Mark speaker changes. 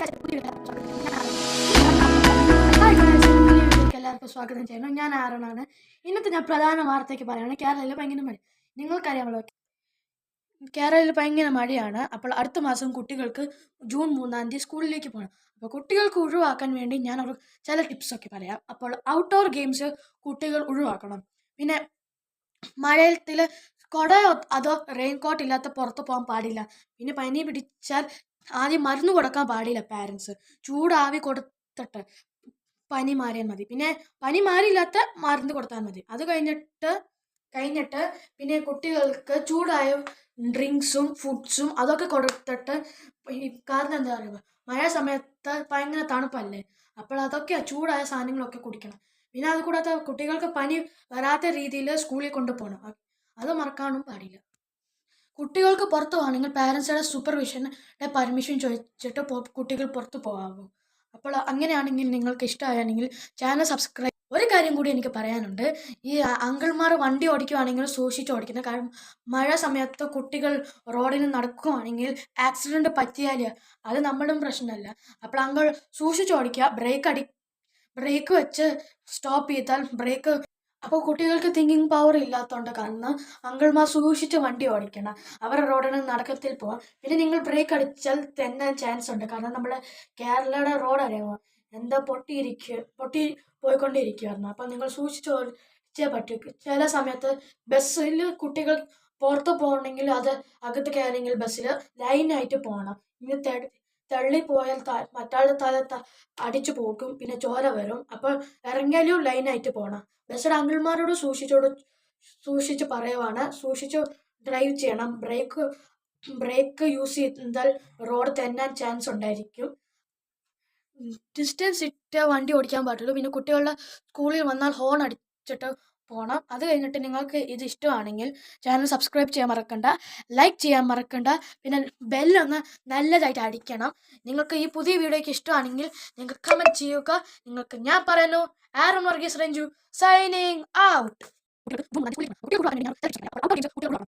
Speaker 1: എല്ലാവർക്കും സ്വാഗതം ചെയ്യുന്നു. ഞാൻ ആരോണാണ്. ഇന്നത്തെ ഞാൻ പ്രധാന വാർത്തയ്ക്ക് പറയുകയാണ്. കേരളത്തിൽ ഭയങ്കര മഴ. നിങ്ങൾക്കറിയാമല്ലോ, കേരളത്തിൽ ഭയങ്കര മഴയാണ്. അപ്പോൾ അടുത്ത മാസം കുട്ടികൾക്ക് ജൂൺ 3 സ്കൂളിലേക്ക് പോകണം. അപ്പോൾ കുട്ടികൾക്ക് ഒഴിവാക്കാൻ വേണ്ടി ഞാൻ ഒരു ചില ടിപ്സൊക്കെ പറയാം. അപ്പോൾ ഔട്ട്ഡോർ ഗെയിംസ് കുട്ടികൾ ഒഴിവാക്കണം. പിന്നെ മഴയത്തിൽ കുടയോ അതോ റെയിൻകോട്ട് ഇല്ലാത്ത പുറത്ത് പോകാൻ പാടില്ല. പിന്നെ പനി പിടിച്ചാൽ ആദ്യം മരുന്ന് കൊടുക്കാൻ പാടില്ല പാരൻസ്. ചൂടാവി കൊടുത്തിട്ട് പനി മാറിയാൽ മതി. പിന്നെ പനി മാറിയില്ലാത്ത മരുന്ന് കൊടുത്താൽ മതി. അത് കഴിഞ്ഞിട്ട് പിന്നെ കുട്ടികൾക്ക് ചൂടായ ഡ്രിങ്ക്സും ഫുഡ്സും അതൊക്കെ കൊടുത്തിട്ട്, കാരണം എന്താ പറയുക, മഴ സമയത്ത് ഭയങ്കര തണുപ്പല്ലേ, അപ്പോൾ അതൊക്കെ ചൂടായ സാധനങ്ങളൊക്കെ കുടിക്കണം. പിന്നെ അത് കൂടാതെ കുട്ടികൾക്ക് പനി വരാത്ത രീതിയിൽ സ്കൂളിൽ കൊണ്ടുപോകണം. അത് മറക്കാനും പാടില്ല. കുട്ടികൾക്ക് പുറത്ത് പോകണമെങ്കിൽ പാരൻസുടെ സൂപ്പർവിഷൻ്റെ പെർമിഷൻ ചോദിച്ചിട്ട് കുട്ടികൾ പുറത്ത് പോകാവൂ. അപ്പോൾ അങ്ങനെയാണെങ്കിൽ നിങ്ങൾക്ക് ഇഷ്ടമാണെങ്കിൽ ചാനൽ സബ്സ്ക്രൈബ്. ഒരു കാര്യം കൂടി എനിക്ക് പറയാനുണ്ട്. ഈ അങ്കിൾമാർ വണ്ടി ഓടിക്കുവാണെങ്കിൽ സൂക്ഷിച്ച് ഓടിക്കുന്നത്. കാരണം മഴ സമയത്ത് കുട്ടികൾ റോഡിൽ നടക്കുവാണെങ്കിൽ ആക്സിഡൻറ്റ് പറ്റിയാൽ അത് നമ്മളും പ്രശ്നമല്ല. അപ്പോൾ അങ്കിൾ സൂക്ഷിച്ച് ഓടിക്കുക. ബ്രേക്ക് വെച്ച് സ്റ്റോപ്പ് ചെയ്താൽ അപ്പോൾ കുട്ടികൾക്ക് തിങ്കിങ് പവർ ഇല്ലാത്തതുകൊണ്ട് കാരണം അങ്കിൾമാർ സൂക്ഷിച്ച് വണ്ടി ഓടിക്കണം. അവർ റോഡിന് നടക്കത്തിൽ പോവാം. പിന്നെ നിങ്ങൾ ബ്രേക്ക് അടിച്ചാൽ തെന്നാൻ ചാൻസ് ഉണ്ട്. കാരണം നമ്മുടെ കേരളയുടെ റോഡ് അറിയാമോ, എന്താ പൊട്ടി പോയിക്കൊണ്ടിരിക്കുകയായിരുന്നു. അപ്പം നിങ്ങൾ സൂക്ഷിച്ച് ഓടിച്ചേ പറ്റൂ. ചില സമയത്ത് ബസ്സിൽ കുട്ടികൾ പുറത്ത് പോകണമെങ്കിൽ അത് അകത്ത് കയറിയെങ്കിൽ ബസ്സിൽ ലൈനായിട്ട് പോകണം. ഇനി തള്ളിപ്പോയാൽ മറ്റാളുടെ തല അടിച്ചു പോകും. പിന്നെ ചോര വരും. അപ്പോൾ ഇറങ്ങിയാലും ലൈനായിട്ട് പോകണം. ബസ്സിലെ അങ്കിൾമാരോട് സൂക്ഷിച്ച് പറയുവാണ്. സൂക്ഷിച്ച് ഡ്രൈവ് ചെയ്യണം. ബ്രേക്ക് യൂസ് ചെയ്താൽ റോഡ് തെന്നാൻ ചാൻസ് ഉണ്ടായിരിക്കും. ഡിസ്റ്റൻസ് ഇട്ട് വണ്ടി ഓടിക്കാൻ പാടുള്ളൂ. പിന്നെ കുട്ടികളുടെ സ്കൂളിൽ വന്നാൽ ഹോൺ അടിച്ചിട്ട് പോകണം. അത് കഴിഞ്ഞിട്ട് നിങ്ങൾക്ക് ഇത് ഇഷ്ടമാണെങ്കിൽ ചാനൽ സബ്സ്ക്രൈബ് ചെയ്യാൻ മറക്കണ്ട, ലൈക്ക് ചെയ്യാൻ മറക്കണ്ട. പിന്നെ ബെല്ലൊന്ന് നല്ലതായിട്ട് അടിക്കണം. നിങ്ങൾക്ക് ഈ പുതിയ വീഡിയോയ്ക്ക് ഇഷ്ടമാണെങ്കിൽ നിങ്ങൾ കമൻറ്റ് ചെയ്യുക. നിങ്ങൾക്ക് ഞാൻ പറയുന്നു, Aaron Varghese Ranju signing out.